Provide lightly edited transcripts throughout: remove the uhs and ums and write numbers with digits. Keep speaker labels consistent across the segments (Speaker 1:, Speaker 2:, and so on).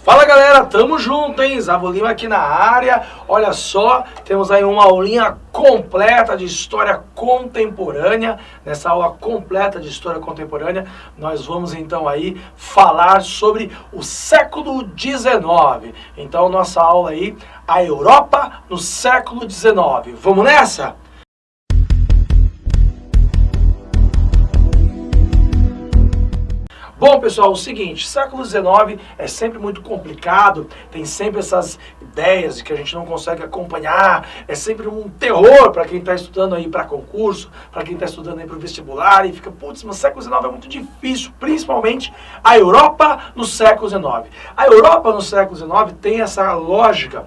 Speaker 1: Fala galera, tamo junto, hein? Zavo Lima aqui na área. Olha só, temos aí uma aulinha completa de história contemporânea. Nessa aula completa de história contemporânea, nós vamos então aí falar sobre o século XIX. Então, nossa aula aí, a Europa no século XIX. Vamos nessa? Bom, pessoal, o seguinte, século XIX é sempre muito complicado, tem sempre essas ideias de que a gente não consegue acompanhar, é sempre um terror para quem está estudando aí para concurso, para quem está estudando aí para o vestibular e fica, putz, mas o século XIX é muito difícil, principalmente a Europa no século XIX. A Europa no século XIX tem essa lógica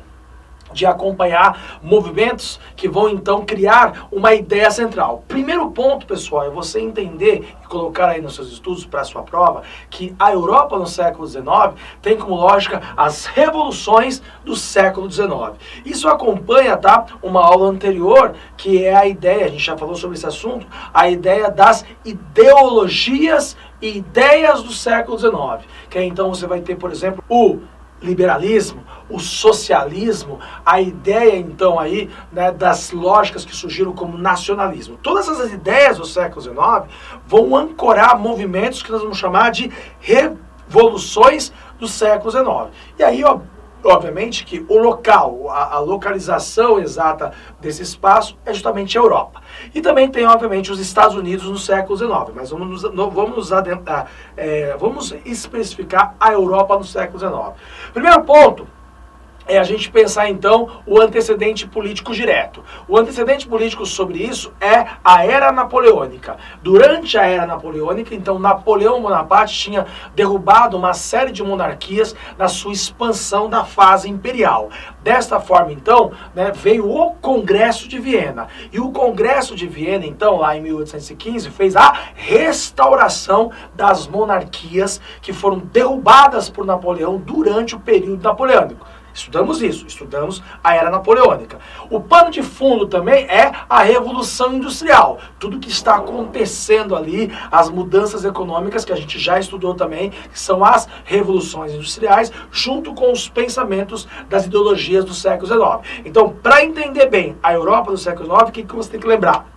Speaker 1: de acompanhar movimentos que vão então criar uma ideia central. Primeiro ponto, pessoal, é você entender e colocar aí nos seus estudos para a sua prova que a Europa no século XIX tem como lógica as revoluções do século XIX. Isso acompanha, tá, uma aula anterior que é a ideia, a gente já falou sobre esse assunto, a ideia das ideologias e ideias do século XIX. Que aí, então você vai ter, por exemplo, o liberalismo, o socialismo, a ideia então aí, né, das lógicas que surgiram como nacionalismo. Todas essas ideias do século XIX vão ancorar movimentos que nós vamos chamar de revoluções do século XIX. E aí, obviamente que o local, a localização exata desse espaço é justamente a Europa. E também tem, obviamente, os Estados Unidos no século XIX, mas vamos especificar a Europa no século XIX. Primeiro ponto é a gente pensar, então, o antecedente político direto. O antecedente político sobre isso é a Era Napoleônica. Durante a Era Napoleônica, então, Napoleão Bonaparte tinha derrubado uma série de monarquias na sua expansão da fase imperial. Desta forma, então, né, veio o Congresso de Viena. E o Congresso de Viena, então, lá em 1815, fez a restauração das monarquias que foram derrubadas por Napoleão durante o período napoleônico. Estudamos isso, estudamos a Era Napoleônica. O pano de fundo também é a Revolução Industrial. Tudo que está acontecendo ali, as mudanças econômicas que a gente já estudou também, que são as revoluções industriais, junto com os pensamentos das ideologias do século XIX. Então, para entender bem a Europa do século XIX, o que você tem que lembrar?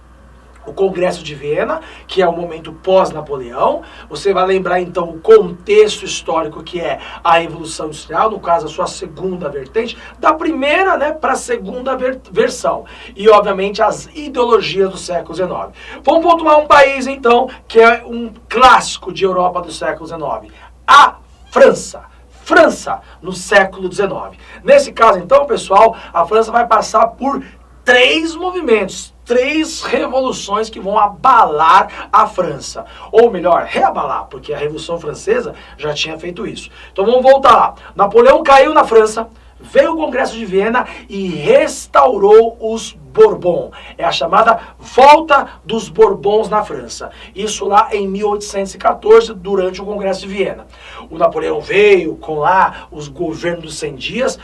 Speaker 1: O Congresso de Viena, que é o momento pós-Napoleão. Você vai lembrar, então, o contexto histórico que é a Revolução Industrial, no caso, a sua segunda vertente, da primeira, né, para a segunda versão. E, obviamente, as ideologias do século XIX. Vamos pontuar um país, então, que é um clássico de Europa do século XIX. A França. França, no século XIX. Nesse caso, então, pessoal, a França vai passar por três movimentos, três revoluções que vão abalar a França. Ou melhor, reabalar, porque a Revolução Francesa já tinha feito isso. Então vamos voltar lá. Napoleão caiu na França, veio o Congresso de Viena e restaurou os Bourbons. É a chamada Volta dos Bourbons na França. Isso lá em 1814, durante o Congresso de Viena. O Napoleão veio com lá os governos dos 100 dias,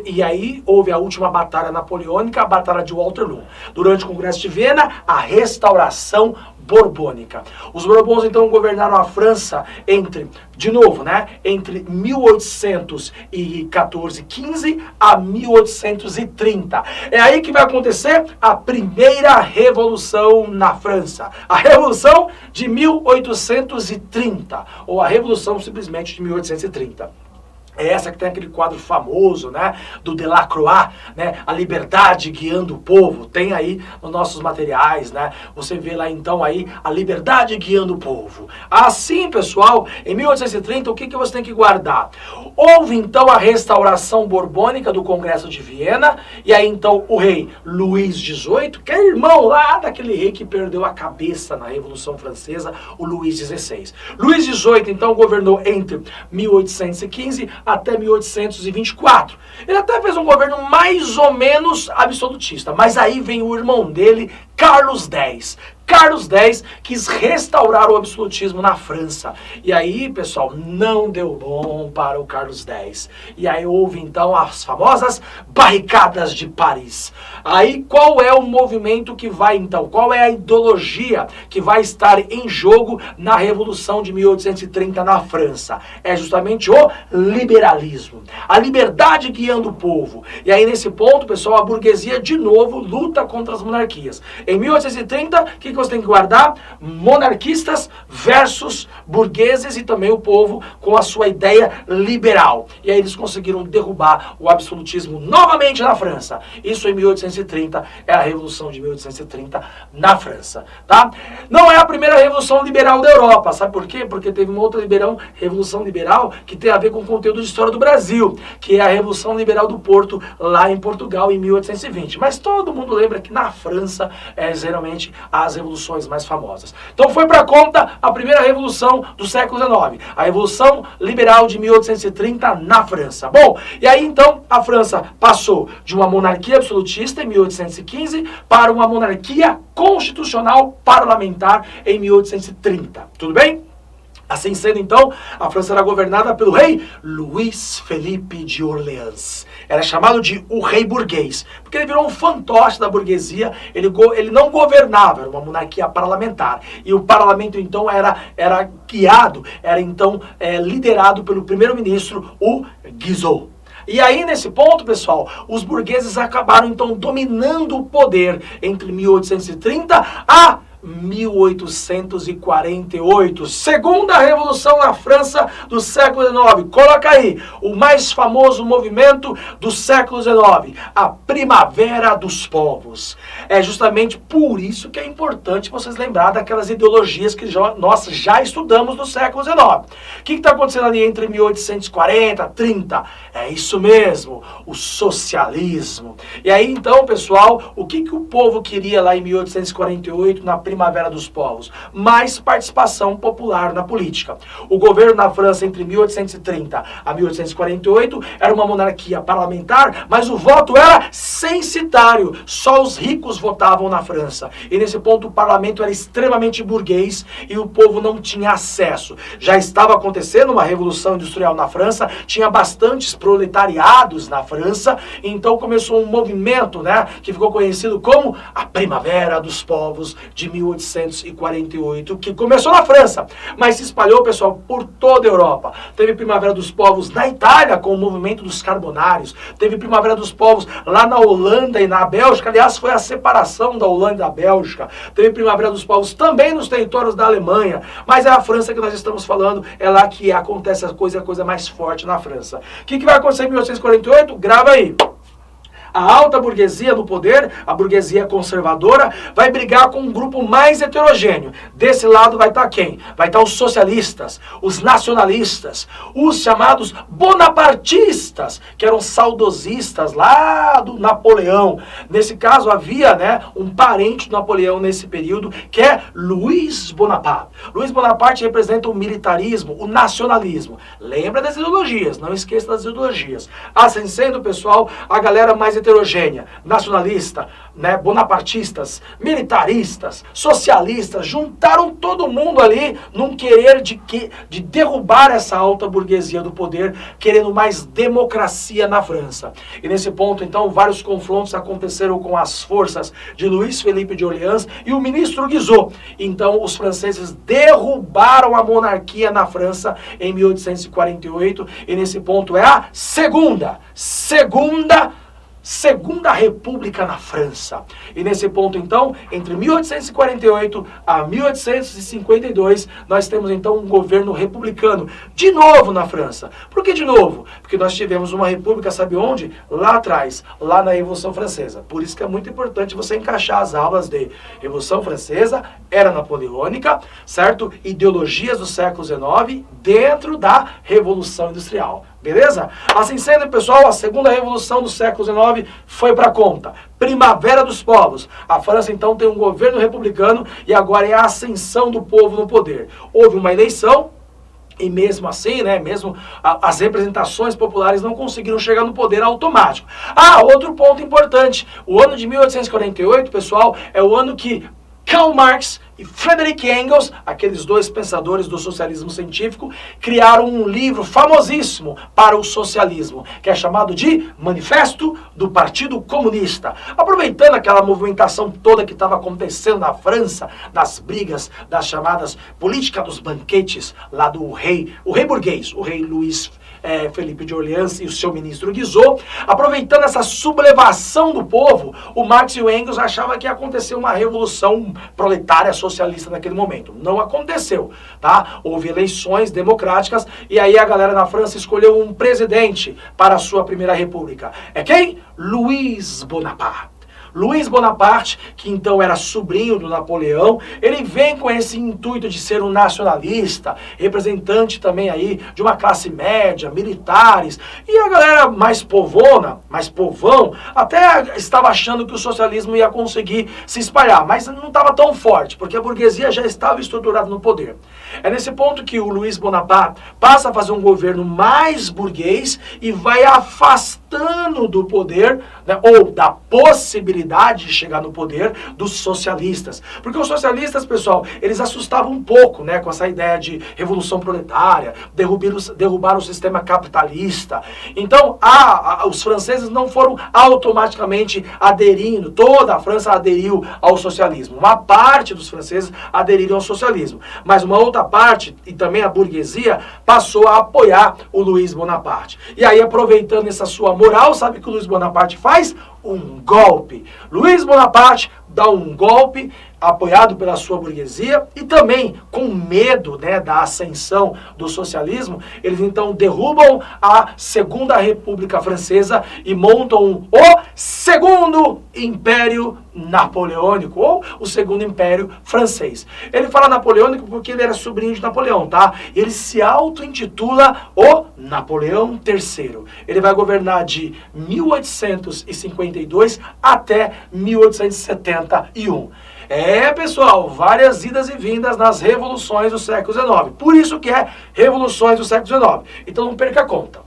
Speaker 1: e aí houve a última batalha napoleônica, a Batalha de Waterloo. Durante o Congresso de Viena, a restauração borbônica. Os Bourbons, então, governaram a França entre 1814, 15 a 1830. É aí que vai acontecer a primeira revolução na França. A Revolução de 1830, ou a Revolução simplesmente de 1830. É essa que tem aquele quadro famoso, né, do Delacroix, né, a liberdade guiando o povo. Tem aí nos nossos materiais, né, você vê lá então aí a liberdade guiando o povo. Assim, pessoal, em 1830, o que você tem que guardar? Houve então a restauração borbônica do Congresso de Viena, e aí então o rei Luís XVIII, que é irmão lá daquele rei que perdeu a cabeça na Revolução Francesa, o Luís XVI. Luís XVIII então governou entre 1815 até 1824. Ele até fez um governo mais ou menos absolutista, mas aí vem o irmão dele, Carlos X. Carlos X quis restaurar o absolutismo na França. E aí, pessoal, não deu bom para o Carlos X. E aí houve, então, as famosas barricadas de Paris. Aí, qual é o movimento que vai, então? Qual é a ideologia que vai estar em jogo na Revolução de 1830 na França? É justamente o liberalismo. A liberdade guiando o povo. E aí, nesse ponto, pessoal, a burguesia, de novo, luta contra as monarquias. Em 1830, o que você tem que guardar? Monarquistas versus burgueses e também o povo com a sua ideia liberal. E aí eles conseguiram derrubar o absolutismo novamente na França. Isso em 1830, é a Revolução de 1830 na França, tá? Não é a primeira Revolução Liberal da Europa, sabe por quê? Porque teve uma outra Revolução Liberal que tem a ver com o conteúdo de história do Brasil, que é a Revolução Liberal do Porto, lá em Portugal, em 1820. Mas todo mundo lembra que na França geralmente as revoluções mais famosas. Então foi para conta a primeira revolução do século XIX, a Revolução Liberal de 1830 na França. Bom, e aí então a França passou de uma monarquia absolutista em 1815 para uma monarquia constitucional parlamentar em 1830. Tudo bem? Assim sendo, então, a França era governada pelo rei Luís Felipe de Orleans. Era chamado de o rei burguês, porque ele virou um fantoche da burguesia, ele não governava, era uma monarquia parlamentar. E o parlamento, então, era guiado, era, então, liderado pelo primeiro-ministro, o Guizot. E aí, nesse ponto, pessoal, os burgueses acabaram, então, dominando o poder entre 1830 a 1848, segunda revolução na França do século XIX. Coloca aí, o mais famoso movimento do século XIX, a Primavera dos Povos. É justamente por isso que é importante vocês lembrar daquelas ideologias que nós já estudamos no século XIX. O que está acontecendo ali entre 1840 e 30? É isso mesmo, o socialismo. E aí, então, pessoal, o que o povo queria lá em 1848, na Primavera dos Povos? Mais participação popular na política. O governo na França entre 1830 a 1848 era uma monarquia parlamentar, mas o voto era censitário. Só os ricos votavam na França. E nesse ponto o parlamento era extremamente burguês e o povo não tinha acesso. Já estava acontecendo uma revolução industrial na França, tinha bastantes proletariados na França, então começou um movimento, né, que ficou conhecido como a Primavera dos Povos de 1848, que começou na França, mas se espalhou, pessoal, por toda a Europa. Teve Primavera dos Povos na Itália, com o movimento dos Carbonários. Teve Primavera dos Povos lá na Holanda e na Bélgica. Aliás, foi a separação da Holanda e da Bélgica. Teve Primavera dos Povos também nos territórios da Alemanha. Mas é a França que nós estamos falando, é lá que acontece a coisa mais forte na França. O que vai acontecer em 1848? Grava aí. A alta burguesia no poder, a burguesia conservadora, vai brigar com um grupo mais heterogêneo. Desse lado vai estar quem? Vai estar os socialistas, os nacionalistas, os chamados bonapartistas, que eram saudosistas lá do Napoleão. Nesse caso havia, né, um parente do Napoleão nesse período, que é Luís Bonaparte. Luís Bonaparte representa o militarismo, o nacionalismo. Lembra das ideologias, não esqueça das ideologias. Assim sendo, pessoal, a galera mais heterogênea, nacionalista, né, bonapartistas, militaristas, socialistas, juntaram todo mundo ali num querer de derrubar essa alta burguesia do poder, querendo mais democracia na França. E nesse ponto, então, vários confrontos aconteceram com as forças de Luís Felipe de Orleans e o ministro Guizot. Então, os franceses derrubaram a monarquia na França em 1848, e nesse ponto é a Segunda República na França. E nesse ponto, então, entre 1848 a 1852, nós temos, então, um governo republicano, de novo na França. Por que de novo? Porque nós tivemos uma república, sabe onde? Lá atrás, lá na Revolução Francesa. Por isso que é muito importante você encaixar as aulas de Revolução Francesa, Era Napoleônica, certo? Ideologias do século XIX dentro da Revolução Industrial. Beleza? Assim sendo, pessoal, a segunda revolução do século XIX foi para conta. Primavera dos Povos. A França, então, tem um governo republicano e agora é a ascensão do povo no poder. Houve uma eleição e mesmo assim, né, mesmo as representações populares não conseguiram chegar no poder automático. Ah, outro ponto importante. O ano de 1848, pessoal, é o ano que Karl Marx e Friedrich Engels, aqueles dois pensadores do socialismo científico, criaram um livro famosíssimo para o socialismo, que é chamado de Manifesto do Partido Comunista. Aproveitando aquela movimentação toda que estava acontecendo na França, das brigas, das chamadas política dos banquetes, lá do rei, o rei burguês, o rei Luís Felipe de Orleans e o seu ministro Guizot, aproveitando essa sublevação do povo, o Marx e o Engels achavam que ia acontecer uma revolução proletária socialista naquele momento. Não aconteceu, tá? Houve eleições democráticas e aí a galera na França escolheu um presidente para a sua primeira república. É quem? Louis Bonaparte. Luiz Bonaparte, que então era sobrinho do Napoleão, ele vem com esse intuito de ser um nacionalista, representante também aí de uma classe média, militares, e a galera mais povona, mais povão, até estava achando que o socialismo ia conseguir se espalhar, mas não estava tão forte, porque a burguesia já estava estruturada no poder. É nesse ponto que o Luiz Bonaparte passa a fazer um governo mais burguês e vai afastando do poder, né, ou da possibilidade de chegar no poder dos socialistas. Porque os socialistas, pessoal, eles assustavam um pouco, né, com essa ideia de revolução proletária, derrubar o sistema capitalista. Então, os franceses não foram automaticamente aderindo, toda a França aderiu ao socialismo. Uma parte dos franceses aderiram ao socialismo, mas uma outra parte, e também a burguesia, passou a apoiar o Luiz Bonaparte. E aí, aproveitando essa sua moral, sabe o que o Luiz Bonaparte faz? Um golpe. Luiz Bonaparte dá um golpe apoiado pela sua burguesia e também com medo, né, da ascensão do socialismo. Eles então derrubam a Segunda República Francesa e montam o Segundo Império Napoleônico, ou o Segundo Império Francês. Ele fala Napoleônico porque ele era sobrinho de Napoleão, tá? Ele se auto-intitula o Napoleão III. Ele vai governar de 1852 até 1871. Pessoal, várias idas e vindas nas revoluções do século XIX. Por isso que é revoluções do século XIX. Então não perca a conta.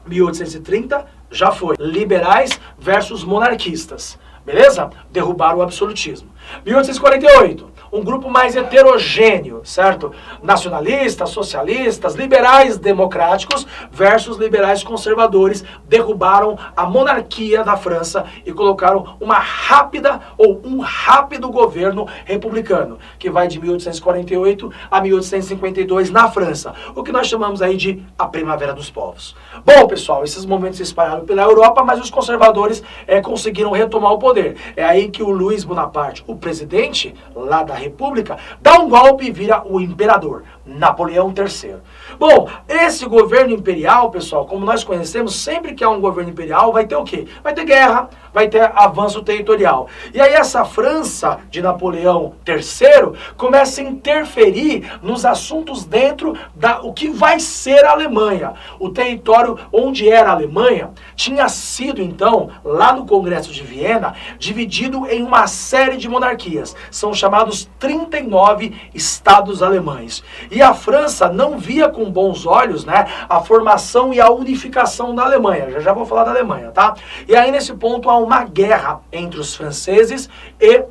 Speaker 1: 1830 já foi liberais versus monarquistas. Beleza? Derrubaram o absolutismo. 1848, um grupo mais heterogêneo, certo? Nacionalistas, socialistas, liberais democráticos versus liberais conservadores derrubaram a monarquia da França e colocaram uma rápida ou um rápido governo republicano, que vai de 1848 a 1852 na França, o que nós chamamos aí de a Primavera dos Povos. Bom, pessoal, esses momentos se espalharam pela Europa, mas os conservadores conseguiram retomar o poder. É aí que o Luiz Bonaparte, o presidente lá da República, dá um golpe e vira o imperador, Napoleão III. Bom, esse governo imperial, pessoal, como nós conhecemos, sempre que há um governo imperial, vai ter o quê? Vai ter guerra, vai ter avanço territorial. E aí essa França de Napoleão III começa a interferir nos assuntos dentro o que vai ser a Alemanha. O território onde era a Alemanha tinha sido, então, lá no Congresso de Viena, dividido em uma série de monarquias. São chamados 39 estados alemães. E a França não via com bons olhos, né, a formação e a unificação da Alemanha. Já vou falar da Alemanha, tá? E aí nesse ponto há uma guerra entre os franceses e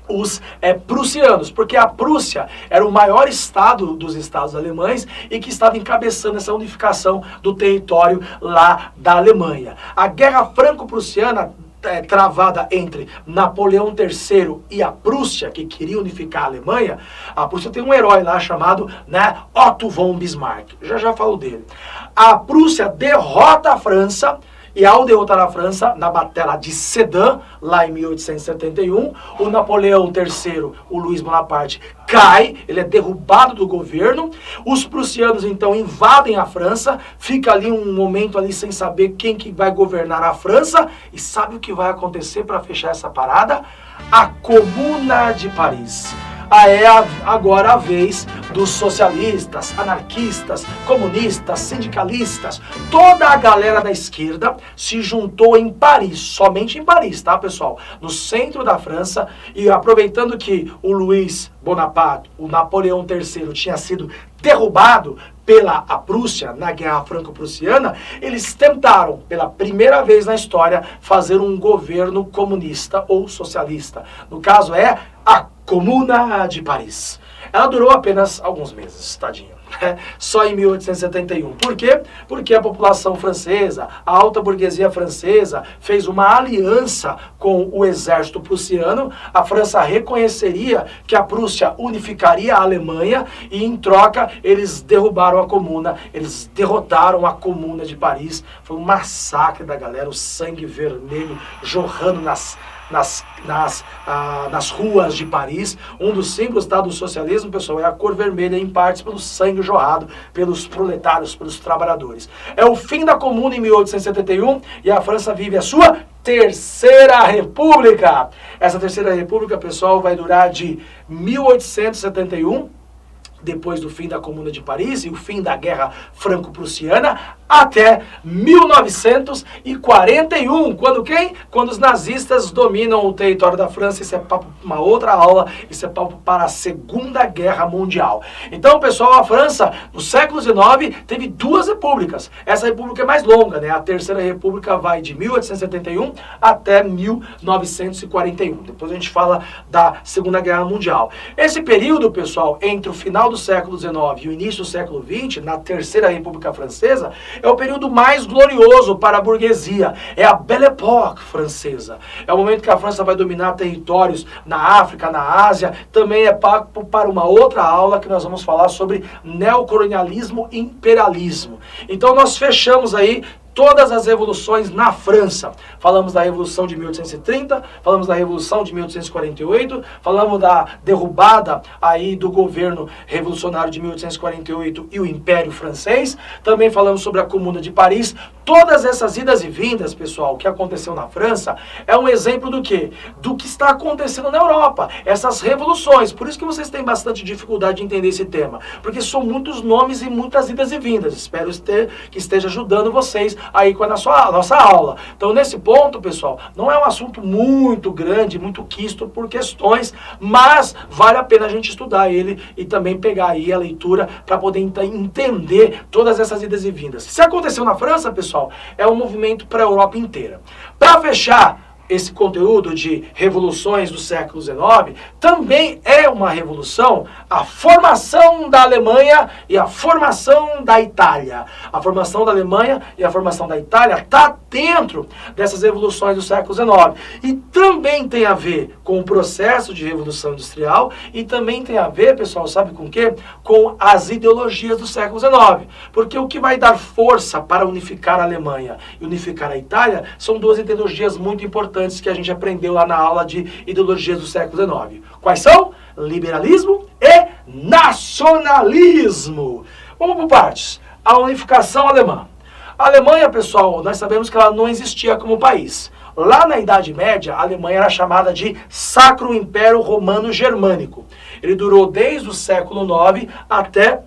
Speaker 1: os prussianos, porque a Prússia era o maior estado dos estados alemães e que estava encabeçando essa unificação do território lá da Alemanha. A Guerra Franco-Prussiana travada entre Napoleão III e a Prússia, que queria unificar a Alemanha. A Prússia tem um herói lá chamado, né, Otto von Bismarck. Já falo dele. A Prússia derrota a França. E ao derrotar a França na Batalha de Sedan, lá em 1871, o Napoleão III, o Luiz Bonaparte, cai, ele é derrubado do governo, os prussianos então invadem a França, fica ali um momento ali sem saber quem que vai governar a França, e sabe o que vai acontecer para fechar essa parada? A Comuna de Paris. Agora a vez dos socialistas, anarquistas, comunistas, sindicalistas, toda a galera da esquerda se juntou em Paris, somente em Paris, tá, pessoal? No centro da França, e aproveitando que o Luiz Bonaparte, o Napoleão III, tinha sido derrubado pela Prússia na Guerra Franco-Prussiana, eles tentaram, pela primeira vez na história, fazer um governo comunista ou socialista. No caso a Comuna de Paris. Ela durou apenas alguns meses, tadinho. Só em 1871. Por quê? Porque a população francesa, a alta burguesia francesa, fez uma aliança com o exército prussiano. A França reconheceria que a Prússia unificaria a Alemanha e, em troca, eles derrubaram a Comuna, eles derrotaram a Comuna de Paris. Foi um massacre da galera, o sangue vermelho jorrando nas ruas de Paris. Um dos símbolos do socialismo, pessoal, é a cor vermelha, em partes pelo sangue jorrado pelos proletários, pelos trabalhadores. É o fim da Comuna em 1871 e a França vive a sua Terceira República. Essa Terceira República, pessoal, vai durar de 1871, depois do fim da Comuna de Paris e o fim da Guerra Franco-Prussiana, até 1941, quando quem? Quando os nazistas dominam o território da França. Isso é papo para uma outra aula, isso é papo para a Segunda Guerra Mundial. Então, pessoal, a França, no século XIX, teve duas repúblicas. Essa república é mais longa, né? A Terceira República vai de 1871 até 1941. Depois a gente fala da Segunda Guerra Mundial. Esse período, pessoal, entre o final do século XIX e o início do século XX, na Terceira República Francesa, é o período mais glorioso para a burguesia. É a Belle Époque francesa. É o momento que a França vai dominar territórios na África, na Ásia. Também é papo para uma outra aula que nós vamos falar sobre neocolonialismo e imperialismo. Então nós fechamos aí todas as revoluções na França. Falamos da Revolução de 1830, falamos da Revolução de 1848, falamos da derrubada aí do governo revolucionário de 1848 e o Império Francês. Também falamos sobre a Comuna de Paris. Todas essas idas e vindas, pessoal, que aconteceu na França, é um exemplo do quê? Do que está acontecendo na Europa. Essas revoluções. Por isso que vocês têm bastante dificuldade de entender esse tema. Porque são muitos nomes e muitas idas e vindas. Espero que esteja ajudando vocês aí com a nossa aula. Então, nesse ponto, pessoal, não é um assunto muito grande, muito quisto por questões, mas vale a pena a gente estudar ele e também pegar aí a leitura para poder entender todas essas idas e vindas. Se aconteceu na França, pessoal, é um movimento para a Europa inteira. Para fechar esse conteúdo de revoluções do século XIX, também é uma revolução a formação da Alemanha e a formação da Itália. A formação da Alemanha e a formação da Itália está dentro dessas revoluções do século XIX. E também tem a ver com o processo de revolução industrial e também tem a ver, pessoal, sabe com o quê? Com as ideologias do século XIX. Porque o que vai dar força para unificar a Alemanha e unificar a Itália são duas ideologias muito importantes que a gente aprendeu lá na aula de ideologias do século XIX. Quais são? Liberalismo e nacionalismo. Vamos por partes. A unificação alemã. A Alemanha, pessoal, nós sabemos que ela não existia como país. Lá na Idade Média, a Alemanha era chamada de Sacro Império Romano Germânico. Ele durou desde o século IX até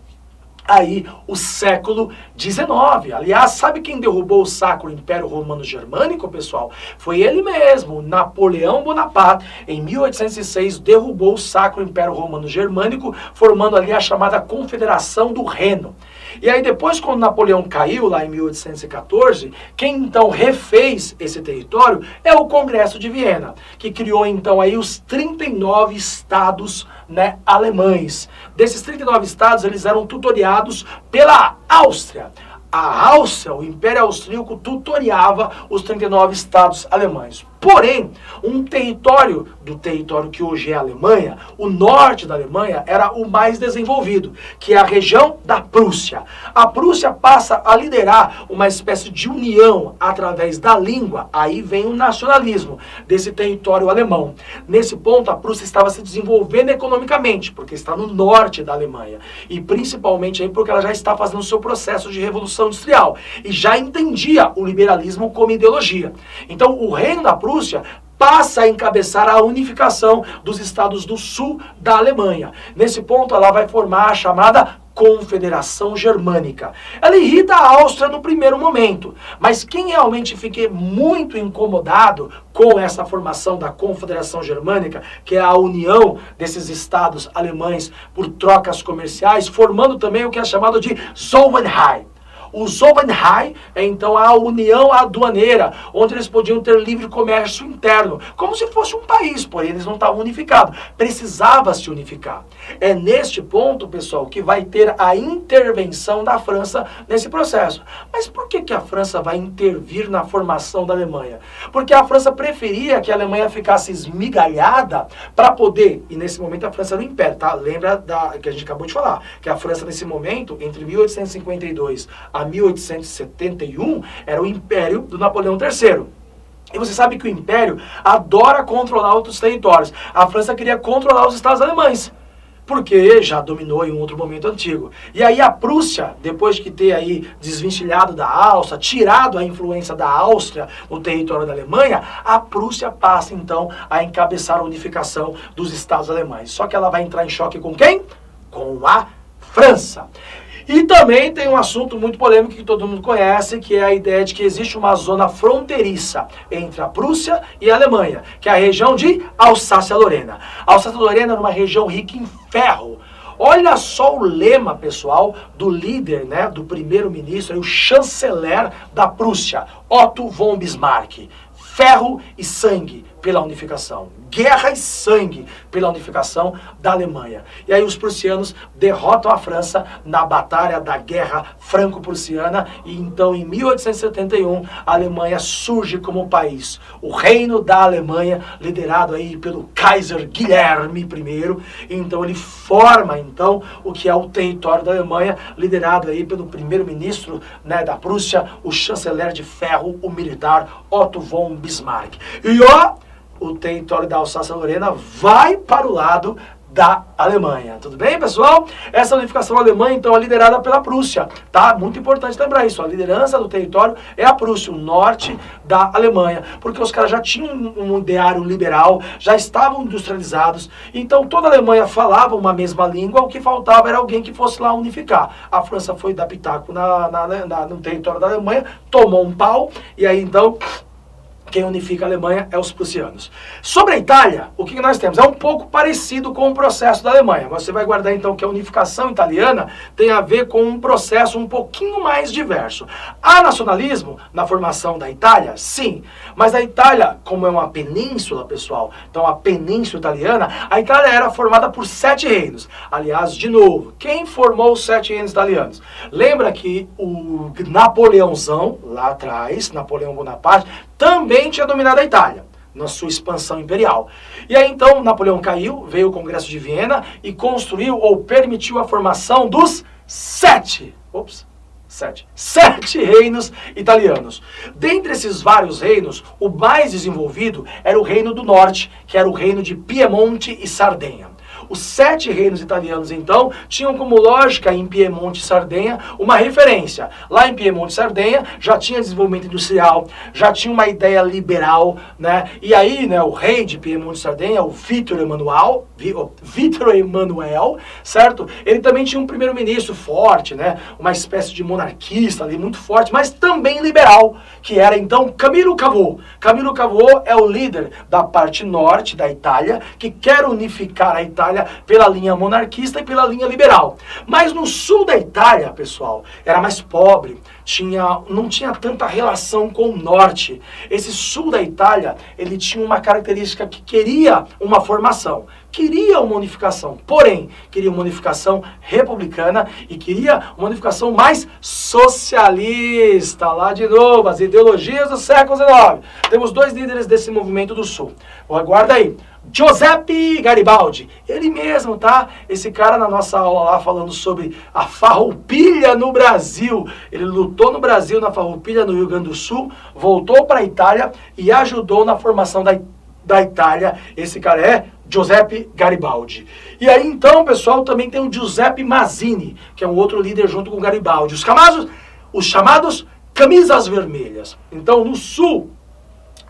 Speaker 1: aí o século XIX. Aliás, sabe quem derrubou o Sacro Império Romano Germânico, pessoal? Foi ele mesmo, Napoleão Bonaparte. Em 1806, derrubou o Sacro Império Romano Germânico, formando ali a chamada Confederação do Reno. E aí depois, quando Napoleão caiu, lá em 1814, quem então refez esse território é o Congresso de Viena, que criou então aí os 39 estados, né, alemães. Desses 39 estados, eles eram tutoriados pela Áustria. A Áustria, o Império Austríaco, tutoriava os 39 estados alemães. Porém, do território que hoje é a Alemanha, o norte da Alemanha era o mais desenvolvido, que é a região da Prússia. A Prússia passa a liderar uma espécie de união através da língua. Aí vem o nacionalismo desse território alemão. Nesse ponto, a Prússia estava se desenvolvendo economicamente, porque está no norte da Alemanha. E principalmente aí porque ela já está fazendo o seu processo de revolução industrial. E já entendia o liberalismo como ideologia. Então, o reino da Prússia passa a encabeçar a unificação dos estados do sul da Alemanha. Nesse ponto, ela vai formar a chamada Confederação Germânica. Ela irrita a Áustria no primeiro momento, mas quem realmente fica muito incomodado com essa formação da Confederação Germânica, que é a união desses estados alemães por trocas comerciais, formando também o que é chamado de Zollverein. o Zobenhai, então a união aduaneira, onde eles podiam ter livre comércio interno, como se fosse um país, porém eles não estavam unificados, precisava se unificar. É neste ponto, pessoal, que vai ter a intervenção da França nesse processo. Mas por que a França vai intervir na formação da Alemanha? Porque a França preferia que a Alemanha ficasse esmigalhada para poder, e nesse momento a França era o império, tá? Lembra que a gente acabou de falar, que a França nesse momento, entre 1852 a 1871, era o império do Napoleão III. E você sabe que o império adora controlar outros territórios. A França queria controlar os estados alemães, porque já dominou em um outro momento antigo. E aí a Prússia, depois de ter aí desvencilhado da Áustria, tirado a influência da Áustria no território da Alemanha, a Prússia passa então a encabeçar a unificação dos estados alemães. Só que ela vai entrar em choque com quem? Com a França. E também tem um assunto muito polêmico que todo mundo conhece, que é a ideia de que existe uma zona fronteiriça entre a Prússia e a Alemanha, que é a região de Alsácia-Lorena. Alsácia-Lorena era uma região rica em ferro. Olha só o lema, pessoal, do líder, né, do primeiro-ministro, o chanceler da Prússia, Otto von Bismarck. Ferro e sangue pela unificação. Guerra e sangue pela unificação da Alemanha. E aí os prussianos derrotam a França na batalha da Guerra Franco-Prussiana e então em 1871 a Alemanha surge como país. O Reino da Alemanha, liderado aí pelo Kaiser Guilherme I, então ele forma então o que é o território da Alemanha, liderado aí pelo primeiro-ministro, né, da Prússia, o chanceler de ferro, o militar Otto von Bismarck. E ó, o território da Alsácia-Lorena vai para o lado da Alemanha. Tudo bem, pessoal? Essa unificação alemã, então, é liderada pela Prússia, tá? Muito importante lembrar isso. A liderança do território é a Prússia, o norte da Alemanha, porque os caras já tinham um ideário liberal, já estavam industrializados, então toda a Alemanha falava uma mesma língua, o que faltava era alguém que fosse lá unificar. A França foi dar pitaco no território da Alemanha, tomou um pau, e aí, então, quem unifica a Alemanha é os prussianos. Sobre a Itália, o que nós temos? É um pouco parecido com o processo da Alemanha. Você vai guardar então que a unificação italiana tem a ver com um processo um pouquinho mais diverso. Há nacionalismo na formação da Itália? Sim. Mas a Itália, como é uma península, pessoal, então a península italiana, a Itália era formada por 7 reinos. Aliás, de novo, quem formou os 7 reinos italianos? Lembra que o Napoleãozão, lá atrás, Napoleão Bonaparte, também tinha dominado a Itália, na sua expansão imperial. E aí então Napoleão caiu, veio o Congresso de Viena e construiu ou permitiu a formação dos 7 reinos italianos. Dentre esses vários reinos, o mais desenvolvido era o Reino do Norte, que era o reino de Piemonte e Sardenha. Os 7 reinos italianos, então, tinham como lógica em Piemonte e Sardenha uma referência. Lá em Piemonte e Sardenha já tinha desenvolvimento industrial, já tinha uma ideia liberal, né? E aí, né, o rei de Piemonte e Sardenha, o Vítor Emanuel, certo? Ele também tinha um primeiro-ministro forte, né? Uma espécie de monarquista ali, muito forte, mas também liberal, que era, então, Camillo Cavour. Camillo Cavour é o líder da parte norte da Itália, que quer unificar a Itália pela linha monarquista e pela linha liberal. Mas no sul da Itália, pessoal, era mais pobre, não tinha tanta relação com o norte. Esse sul da Itália, ele tinha uma característica que queria uma formação, queria uma unificação, porém, queria uma unificação republicana e queria uma unificação mais socialista. Lá de novo, as ideologias do século XIX. Temos 2 líderes desse movimento do sul. Aguarda aí. Giuseppe Garibaldi, ele mesmo, tá? Esse cara na nossa aula lá falando sobre a farroupilha no Brasil. Ele lutou no Brasil na farroupilha no Rio Grande do Sul, voltou para a Itália e ajudou na formação da Itália. Esse cara é Giuseppe Garibaldi. E aí então, pessoal, também tem o Giuseppe Mazzini, que é um outro líder junto com o Garibaldi. Os chamados camisas vermelhas. Então, no sul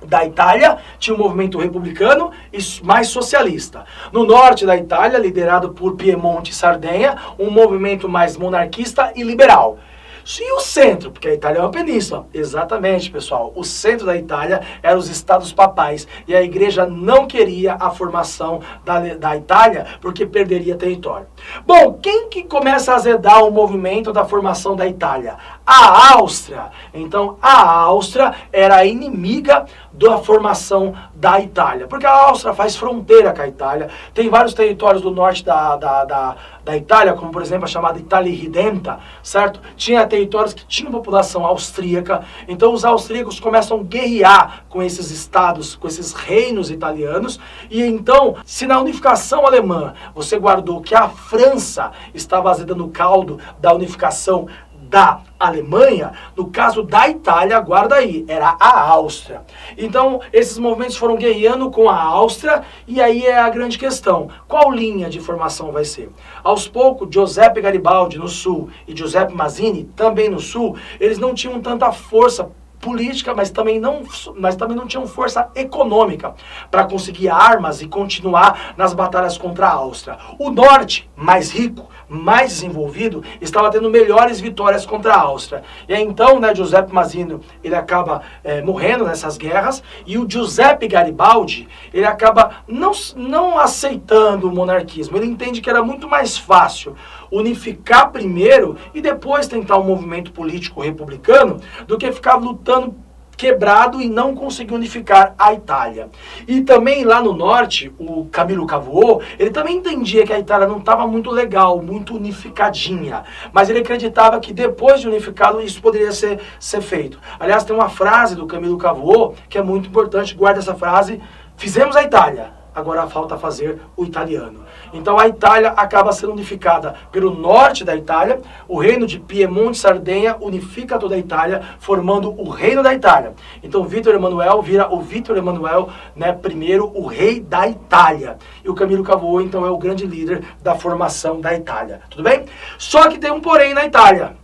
Speaker 1: da Itália tinha um movimento republicano e mais socialista. No norte da Itália, liderado por Piemonte e Sardenha, um movimento mais monarquista e liberal. E o centro? Porque a Itália é uma península. Exatamente, pessoal. O centro da Itália eram os estados papais. E a igreja não queria a formação da Itália porque perderia território. Bom, quem que começa a azedar o movimento da formação da Itália? A Áustria. Então, a Áustria era a inimiga da formação da Itália. Porque a Áustria faz fronteira com a Itália. Tem vários territórios do norte da Itália, como por exemplo a chamada Itália Irredenta, certo? Tinha territórios que tinham população austríaca. Então os austríacos começam a guerrear com esses estados, com esses reinos italianos. E então, se na unificação alemã você guardou que a França estava azedando o caldo da unificação da Alemanha, no caso da Itália, guarda aí, era a Áustria. Então, esses movimentos foram guerreando com a Áustria, e aí é a grande questão. Qual linha de formação vai ser? Aos poucos, Giuseppe Garibaldi no sul e Giuseppe Mazzini também no sul, eles não tinham tanta força política, mas também não tinham força econômica para conseguir armas e continuar nas batalhas contra a Áustria. O norte, mais rico, mais desenvolvido, estava tendo melhores vitórias contra a Áustria. E aí, então, né, Giuseppe Mazzini, ele acaba morrendo nessas guerras, e o Giuseppe Garibaldi, ele acaba não aceitando o monarquismo. Ele entende que era muito mais fácil unificar primeiro e depois tentar um movimento político republicano do que ficar lutando quebrado e não conseguir unificar a Itália. E também lá no norte, o Camilo Cavour, ele também entendia que a Itália não estava muito legal, muito unificadinha, mas ele acreditava que depois de unificado isso poderia ser feito. Aliás, tem uma frase do Camilo Cavour que é muito importante, guarda essa frase: fizemos a Itália, agora falta fazer o italiano. Então a Itália acaba sendo unificada pelo norte da Itália, o reino de Piemonte e Sardenha unifica toda a Itália, formando o reino da Itália. Então Vítor Emanuel vira o Vítor Emanuel, né, primeiro, o rei da Itália. E o Camilo Cavour, então, é o grande líder da formação da Itália. Tudo bem? Só que tem um porém na Itália.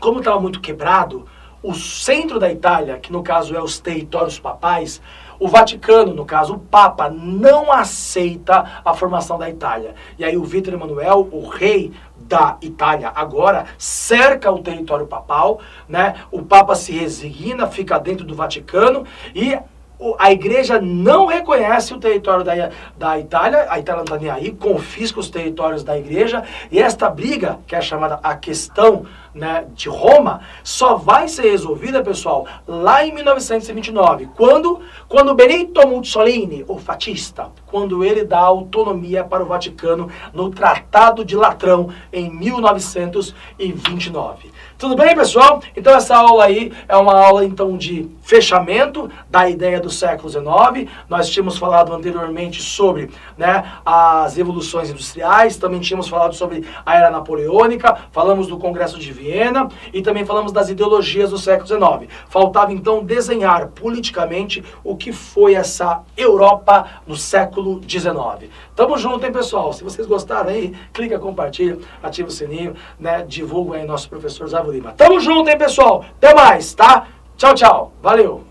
Speaker 1: Como estava muito quebrado, o centro da Itália, que no caso é os territórios papais, o Vaticano, no caso o Papa, não aceita a formação da Itália. E aí o Vítor Emanuel, o rei da Itália agora, cerca o território papal, né? O Papa se resigna, fica dentro do Vaticano e a igreja não reconhece o território da Itália, a Itália não está nem aí, confisca os territórios da igreja, e esta briga, que é chamada a questão, né, de Roma, só vai ser resolvida, pessoal, lá em 1929, quando Benito Mussolini, o fascista, quando ele dá autonomia para o Vaticano no Tratado de Latrão, em 1929. Tudo bem, pessoal? Então essa aula aí é uma aula então de fechamento da ideia do século XIX. Nós tínhamos falado anteriormente sobre, né, as evoluções industriais, também tínhamos falado sobre a era napoleônica, falamos do Congresso de Viena e também falamos das ideologias do século XIX. Faltava então desenhar politicamente o que foi essa Europa no século XIX. Tamo junto, hein, pessoal? Se vocês gostaram aí, clica, compartilha, ativa o sininho, né, divulga aí nosso professor Zavo Lima. Tamo junto, hein, pessoal? Até mais, tá? Tchau, tchau. Valeu!